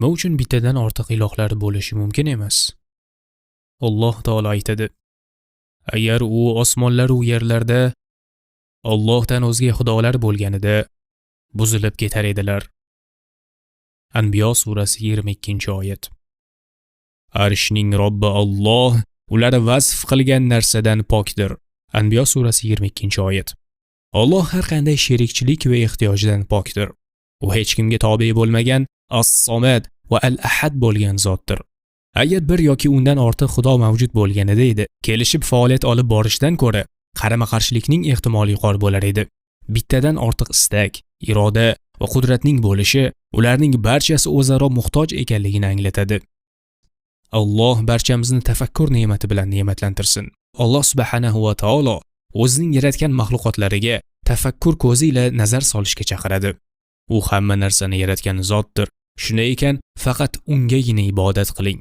va uchun bittadan ortiq ilohlar bo'lishi mumkin emas. Alloh taolo aytadi: agar u osmonlar va yerlarda Allohdan o'zga xudolar bo'lganida buzilib ketar edilar. Anbiyo surasi 22-oyat. Arshning Robbi Alloh ular vasf qilgan narsadan pokdir. Anbiyo surasi 22-oyat. Alloh har qanday sherikchilik va ehtiyojdan pokdir. U hech kimga tobe bo'lmagan As-Somad va Al-Ahad bo'lgan zotdir. Agar bir yoki undan ortiq xudo mavjud bo'lganida edi, kelishib faoliyat olib borishdan ko'ra qarama-qarshilikning ehtimoli yuqori bo'lar edi. Bittadan ortiq istak, iroda va qudratning bo'lishi ularning barchasi o'zaro muhtoj ekanligini anglatadi. Alloh barchamizni tafakkur ne'mati bilan ne'matlantirsin. Alloh subhanahu va taolo o'zining yaratgan mahluqotlariga tafakkur ko'zi ila nazar solishga chaqiradi. U hamma narsani yaratgan zotdir. Shunday ekan, faqat ungagina ibodat qiling.